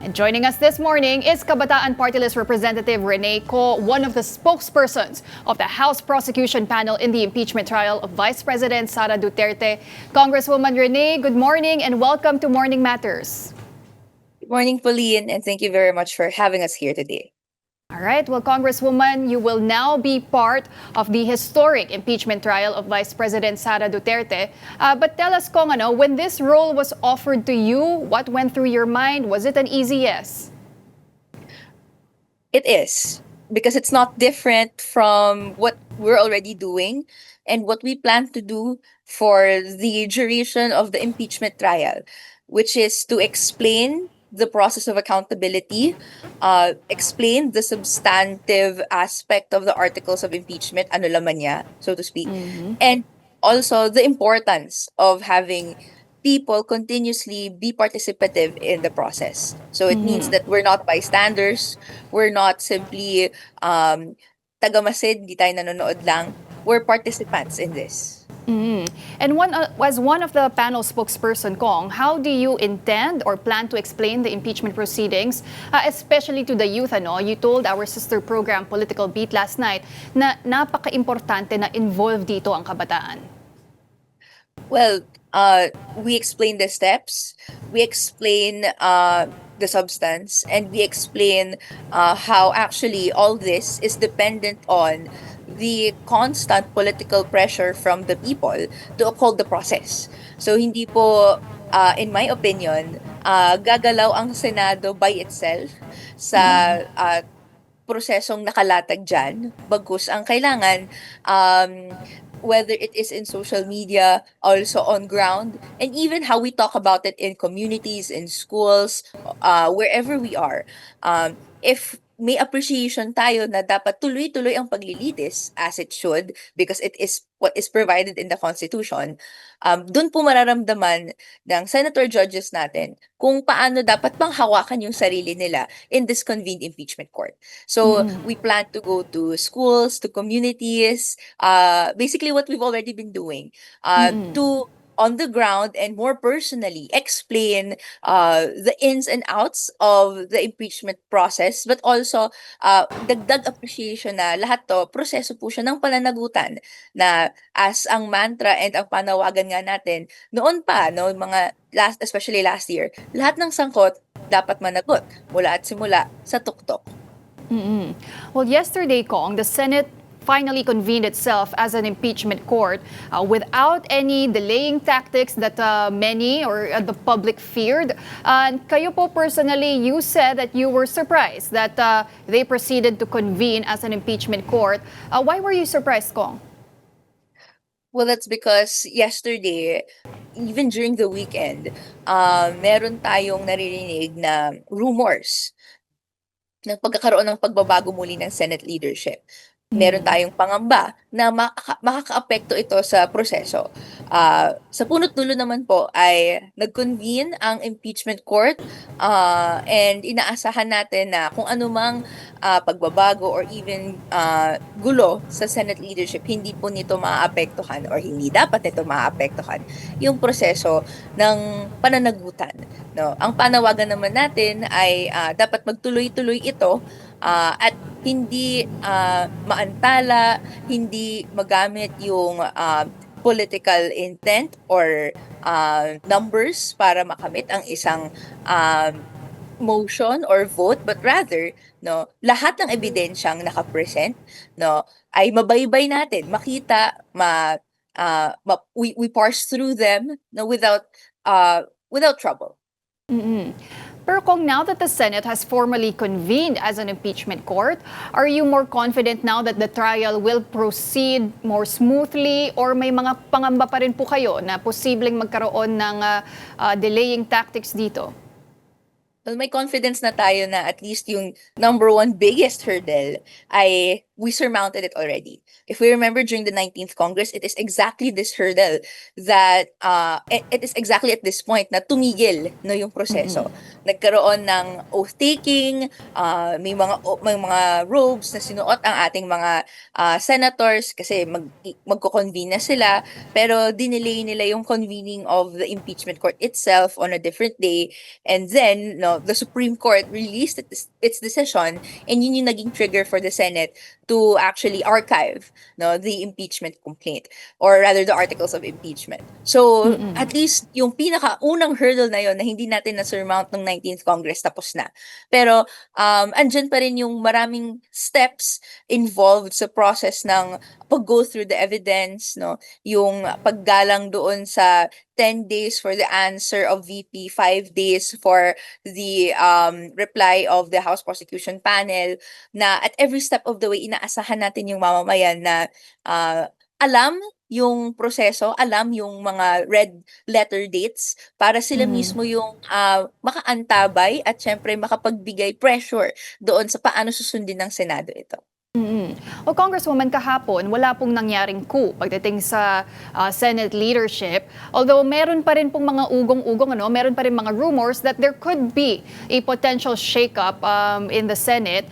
And joining us this morning is Kabataan Party List Representative Rene Co, one of the spokespersons of the House Prosecution Panel in the impeachment trial of Vice President Sara Duterte. Congresswoman Rene, good morning and welcome to Morning Matters. Good morning, Pauline, and thank you very much for having us here today. All right, well, Congresswoman, you will now be part of the historic impeachment trial of Vice President Sara Duterte. But tell us, Kong, when this role was offered to you, what went through your mind? Was it an easy yes? It is, because it's not different from what we're already doing and what we plan to do for the duration of the impeachment trial, which is to explain the process of accountability, explain the substantive aspect of the articles of impeachment, ano laman niya, so to speak, and also the importance of having people continuously be participative in the process. So it means that we're not bystanders, we're not simply tagamasid, di tayo nanonood lang, we're participants in this. And as one of the panel spokesperson, Kong, how do you intend or plan to explain the impeachment proceedings, especially to the youth? You told our sister program, Political Beat, last night na napaka-importante na involved dito ang kabataan. Well, we explain the steps, we explain the substance, and we explain how actually all this is dependent on the constant political pressure from the people to uphold the process. So hindi po, in my opinion, gagalaw ang Senado by itself sa prosesong nakalatag dyan. Bagkus ang kailangan, whether it is in social media, also on ground, and even how we talk about it in communities, in schools, wherever we are. If may appreciation tayo na dapat tuloy-tuloy ang paglilitis as it should because it is what is provided in the Constitution, dun po mararamdaman ng senator judges natin kung paano dapat bang hawakan yung sarili nila in this convened impeachment court. So we plan to go to schools, to communities, basically what we've already been doing, to on the ground and more personally explain the ins and outs of the impeachment process, but also dagdag appreciation na lahat to proseso po siya ng pananagutan na as ang mantra and ang panawagan nga natin noon pa, no, mga especially last year, lahat ng sangkot dapat managot mula at simula sa tuktok. Well, yesterday, Kong, the Senate finally convened itself as an impeachment court without any delaying tactics that many or the public feared. Kayo po personally, you said that you were surprised that they proceeded to convene as an impeachment court. Why were you surprised, Kong? Well, that's because yesterday, even during the weekend, meron tayong naririnig na rumors ng pagkakaroon ng pagbabago muli ng Senate leadership. Meron tayong pangamba na makakaapekto ito sa proseso. Sa punot dulo naman po ay nag-convene ang impeachment court and inaasahan natin na kung anumang pagbabago or even gulo sa Senate leadership, hindi po nito maaapektuhan or hindi dapat nito maaapektuhan yung proseso ng pananagutan. No? Ang panawagan naman natin ay dapat magtuloy-tuloy ito at hindi maantala, hindi magamit yung political intent or numbers para makamit ang isang motion or vote, but rather no, lahat ng ebidensyang nakapresent no, ay mabaybay natin, makita, we parse through them no, without trouble. Pero Kong, now that the Senate has formally convened as an impeachment court, are you more confident now that the trial will proceed more smoothly or may mga pangamba pa rin po kayo na posibleng magkaroon ng delaying tactics dito? Well, may confidence na tayo na at least yung number one biggest hurdle ay we surmounted it already. If we remember during the 19th Congress, it is exactly this hurdle that it is exactly at this point na tumigil no yung proseso. Nagkaroon ng oath-taking, may mga robes na sinuot ang ating mga senators kasi magko-convene na sila, pero dinelay nila yung convening of the impeachment court itself on a different day, and then no, the Supreme Court released its decision, and yun yung naging trigger for the Senate to actually archive no the impeachment complaint, or rather the articles of impeachment. So at least yung pinaka-unang hurdle na yon na hindi natin na-surmount ng 19th Congress tapos na. Pero andyan pa rin yung maraming steps involved sa process ng pag-go through the evidence, no? Yung paggalang doon sa 10 days for the answer of VP, 5 days for the reply of the House Prosecution Panel, na at every step of the way, inaasahan natin yung mamamayan na alam yung proseso, alam yung mga red letter dates para sila mismo yung makaantabay at syempre makapagbigay pressure doon sa paano susundin ng Senado ito. O Congresswoman, kahapon, wala pong nangyaring coup pagdating sa Senate leadership. Although meron pa rin pong mga ugong-ugong, meron pa rin mga rumors that there could be a potential shake-up in the Senate.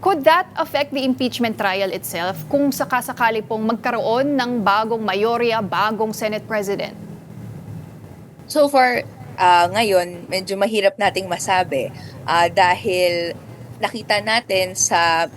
Could that affect the impeachment trial itself kung sakasakali pong magkaroon ng bagong mayorya, bagong Senate President? So far, ngayon, medyo mahirap nating masabi dahil nakita natin sa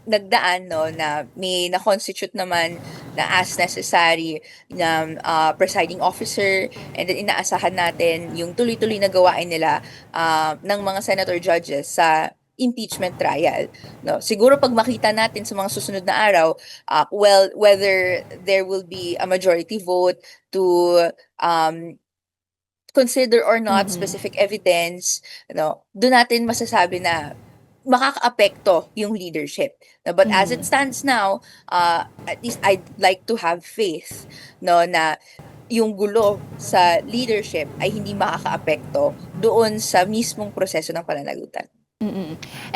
nagdaan no na may na-constitute naman na as necessary na presiding officer, and then inaasahan natin yung tuloy-tuloy na gawain nila ng mga senator judges sa impeachment trial. No, siguro pag makita natin sa mga susunod na araw, well, whether there will be a majority vote to consider or not specific evidence, doon natin masasabi na makakaapekto yung leadership. No, but as it stands now, at least I'd like to have faith no na yung gulo sa leadership ay hindi makakaapekto doon sa mismong proseso ng pananagutan.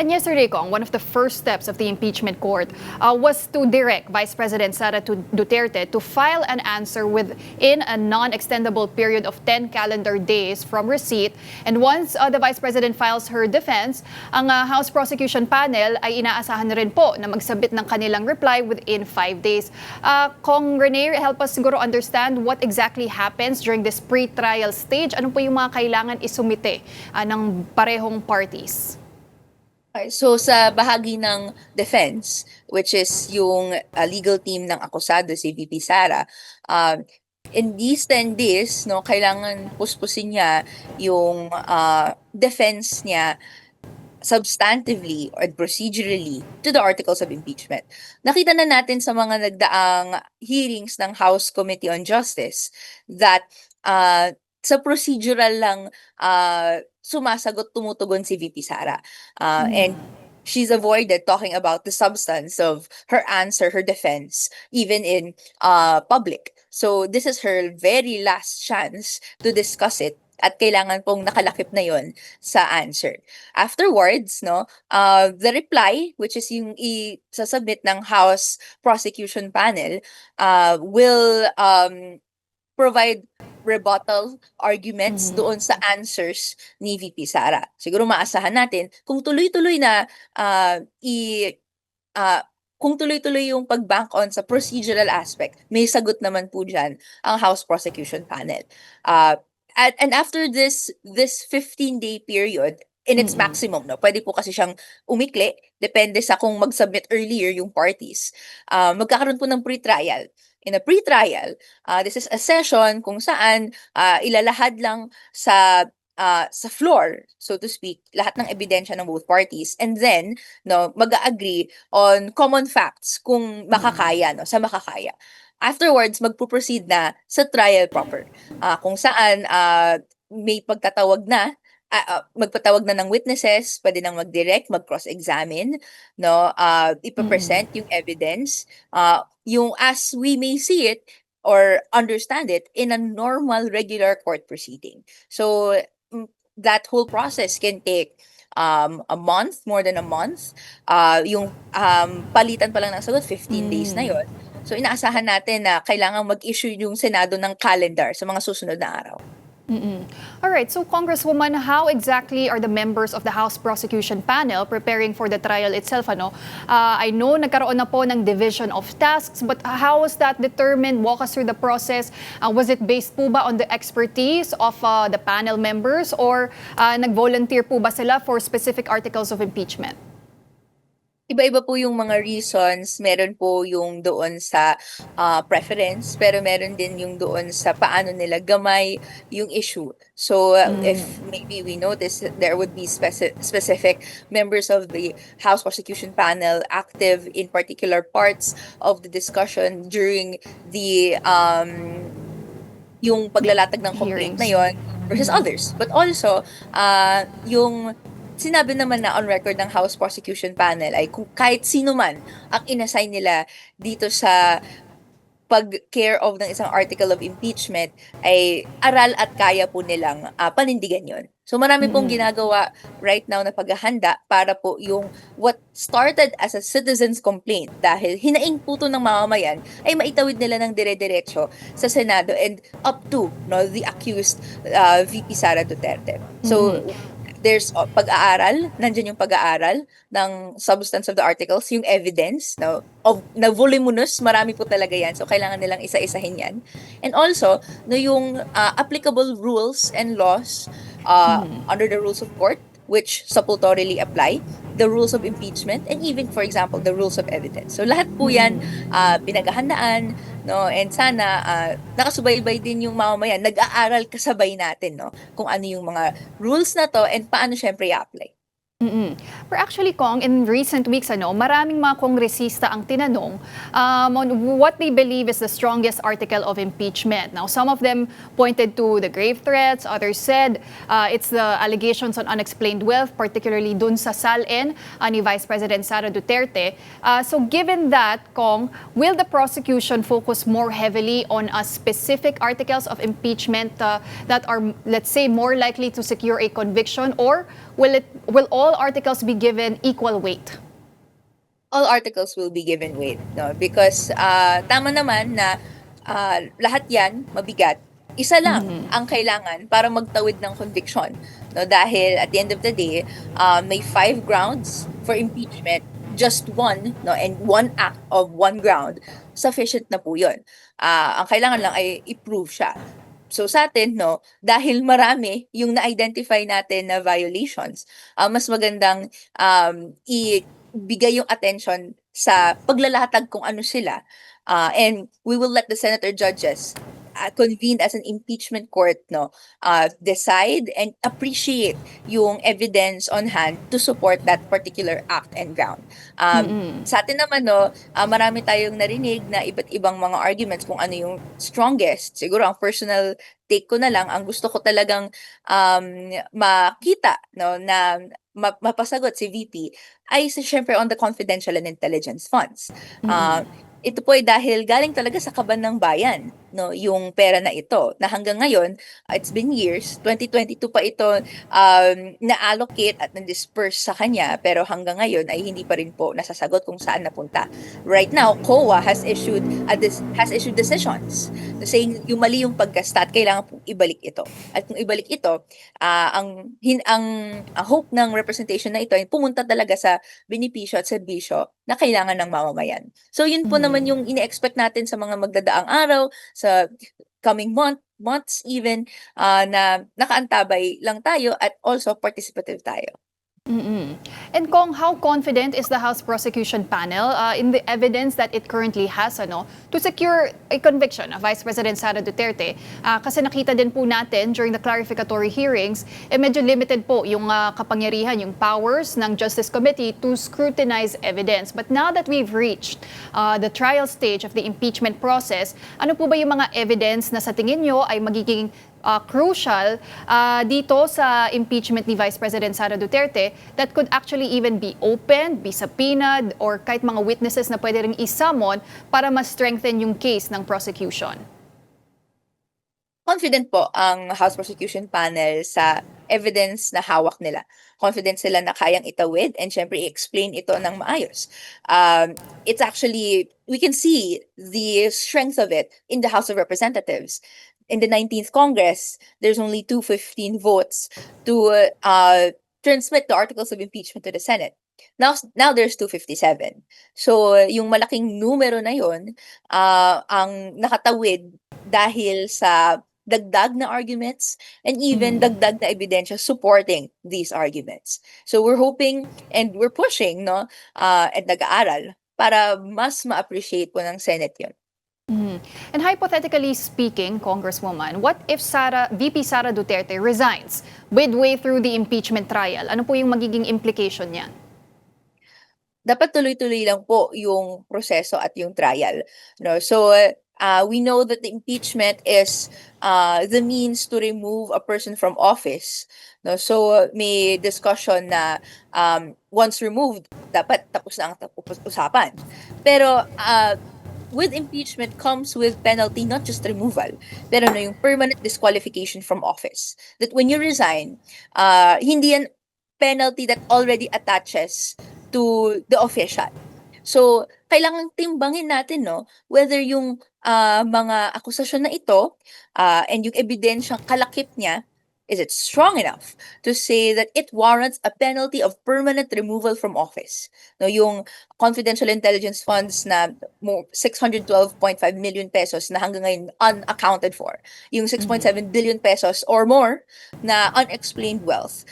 And yesterday, Kong, one of the first steps of the impeachment court was to direct Vice President Sara Duterte to file an answer within a non-extendable period of 10 calendar days from receipt. And once the Vice President files her defense, ang House Prosecution Panel ay inaasahan na rin po na magsabit ng kanilang reply within 5 days. Kong Rene, help us siguro understand what exactly happens during this pre-trial stage. Ano po yung mga kailangan isumite ng parehong parties? Okay, so sa bahagi ng defense, which is yung legal team ng akusado, si VP Sara, in these 10 days, no, kailangan puspusin niya yung defense niya substantively or procedurally to the articles of impeachment. Nakita na natin sa mga nagdaang hearings ng House Committee on Justice that sa procedural lang sumasagot, tumutugon si VP Sara. And she's avoided talking about the substance of her answer, her defense, even in public. So this is her very last chance to discuss it, at kailangan pong nakalakip na yon sa answer. Afterwards, no, the reply, which is yung isasubmit ng House Prosecution Panel, will provide rebuttal arguments doon sa answers ni VP Sara. Siguro maasahan natin kung tuloy-tuloy na kung tuloy-tuloy yung pag-bank on sa procedural aspect, may sagot naman po dyan ang House Prosecution Panel. And after this 15-day period, in its maximum, no, pwede po kasi siyang umikli, depende sa kung mag-submit earlier yung parties. Magkakaroon po ng pre-trial. In a pre-trial, this is a session kung saan ilalahad lang sa floor, so to speak, lahat ng ebidensya ng both parties, and then no, mag-agree on common facts kung makakaya, no, sa makakaya. Afterwards, magpo-proceed na sa trial proper, kung saan may pagtatawag na, magpatawag na ng witnesses, pwede nang mag-direct, mag-cross-examine, no, ipapresent yung evidence, yung as we may see it or understand it in a normal regular court proceeding. So that whole process can take a month, more than a month. Yung palitan pa lang ng sagot, 15 days na yon. So inaasahan natin na kailangan mag-issue yung Senado ng calendar sa mga susunod na araw. All right, so Congresswoman, how exactly are the members of the House Prosecution Panel preparing for the trial itself? I know nagkaroon na po ng division of tasks, but how was that determined? Walk us through the process. Was it based po ba on the expertise of the panel members, or nag-volunteer po ba sila for specific articles of impeachment? Iba-iba po yung mga reasons. Meron po yung doon sa preference, pero meron din yung doon sa paano nila gamay yung issue. So, if maybe we notice that there would be specific members of the House Prosecution Panel active in particular parts of the discussion during the yung paglalatag ng complaint na yon versus others. But also, yung sinabi naman na on record ng House Prosecution Panel ay kung kahit sino man ang inassign nila dito sa pag-care of ng isang article of impeachment ay aral at kaya po nilang panindigan yon. So marami pong ginagawa right now na paghahanda para po yung what started as a citizen's complaint dahil hinaing po to ng mamamayan ay maitawid nila ng dire-diretso sa Senado and up to the accused VP Sara Duterte. So there's pag-aaral, nandiyan yung pag-aaral ng substance of the articles, yung evidence na voluminous, marami po talaga yan. So, kailangan nilang isa-isahin yan. And also, yung applicable rules and laws under the rules of court, which suppletorily apply, the rules of impeachment, and even, for example, the rules of evidence. So, lahat po yan pinaghahandaan, and sana nakasubaybay din yung mamamayan, nag-aaral kasabay natin, kung ano yung mga rules na to and paano syempre i-apply. Pero actually, Kong, in recent weeks, maraming mga kongresista ang tinanong on what they believe is the strongest article of impeachment. Now, some of them pointed to the grave threats. Others said it's the allegations on unexplained wealth, particularly dun sa SALN ni Vice President Sara Duterte. So given that, Kong, will the prosecution focus more heavily on specific articles of impeachment that are, let's say, more likely to secure a conviction, or will all articles be given equal weight? All articles will be given weight, because tama naman na lahat yan mabigat. Isa lang ang kailangan para magtawid ng conviction, dahil at the end of the day, may 5 grounds for impeachment, just one, and one act of one ground, sufficient na po yun. Ang kailangan lang ay i-prove siya. So sa atin, dahil marami yung na-identify natin na violations, mas magandang ibigay yung attention sa paglalatag kung ano sila. And we will let the senator judges convened as an impeachment court decide and appreciate yung evidence on hand to support that particular act and ground. Sa atin naman marami tayong narinig na iba't ibang mga arguments kung ano yung strongest. Siguro ang personal take ko na lang, ang gusto ko talagang makita na mapasagot si VP ay syempre on the confidential and intelligence funds. Ito po ay dahil galing talaga sa kaban ng bayan, yung pera na ito, na hanggang ngayon, it's been years, 2022 pa ito na-allocate at na-disperse sa kanya, pero hanggang ngayon ay hindi pa rin po nasasagot kung saan napunta. Right now, COA has issued decisions saying yung mali yung paggasta at kailangan pong ibalik ito. At kung ibalik ito, ang hope ng representation na ito ay pumunta talaga sa benepisyo at serbisyo na kailangan ng mamamayan. So yun po naman yung ine-expect natin sa mga magdadaang araw, sa coming months even, na nakaantabay lang tayo at also participative tayo. And Kong, how confident is the House Prosecution Panel in the evidence that it currently has to secure a conviction of Vice President Sara Duterte? Kasi nakita din po natin during the clarificatory hearings, medyo limited po yung kapangyarihan, yung powers ng Justice Committee to scrutinize evidence. But now that we've reached the trial stage of the impeachment process, ano po ba yung mga evidence na sa tingin nyo ay magiging crucial dito sa impeachment ni Vice President Sara Duterte that could actually even be opened, be subpoenaed, or kahit mga witnesses na pwede rin i-summon para mas strengthen yung case ng prosecution? confident po ang House Prosecution Panel sa evidence na hawak nila. Confident sila na kayang itawid and syempre i-explain ito ng maayos. It's actually, we can see the strength of it in the House of Representatives. In the 19th Congress, there's only 215 votes to transmit the articles of impeachment to the Senate. Now there's 257. So, yung malaking numero na yon ang nakatawid dahil sa dagdag na arguments and even dagdag na ebidensya supporting these arguments. So we're hoping and we're pushing, no, at nag-aaral para mas ma-appreciate po ng Senate yun. And hypothetically speaking, Congresswoman, what if VP Sara Duterte resigns midway through the impeachment trial? Ano po yung magiging implication niyan? Dapat tuloy-tuloy lang po yung proseso at yung trial, no? So we know that the impeachment is the means to remove a person from office, no? So may discussion na once removed dapat tapos na ang usapan. Pero with impeachment comes with penalty, not just removal, pero no, yung permanent disqualification from office. That when you resign, hindi yan penalty that already attaches to the official. So, kailangan timbangin natin, no, whether yung mga akusasyon na ito and yung ebidensyang kalakip niya, is it strong enough to say that it warrants a penalty of permanent removal from office? No, yung confidential intelligence funds na 612.5 million pesos na hanggang ngayon unaccounted for, yung 6.7 billion pesos or more na unexplained wealth,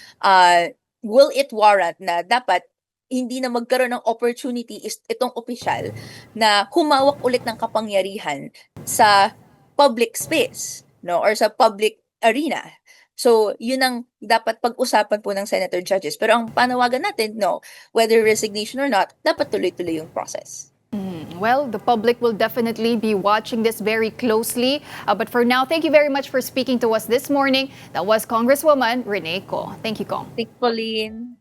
will it warrant na dapat hindi na magkaroon ng opportunity itong opisyal na humawak ulit ng kapangyarihan sa public space, no, or sa public arena? So, yun ang dapat pag-usapan po ng senator judges. Pero ang panawagan natin, no, whether resignation or not, dapat tuloy-tuloy yung process. Well, the public will definitely be watching this very closely. But for now, thank you very much for speaking to us this morning. That was Congresswoman Rene Co. Thank you, Kong. Thank you, Pauline.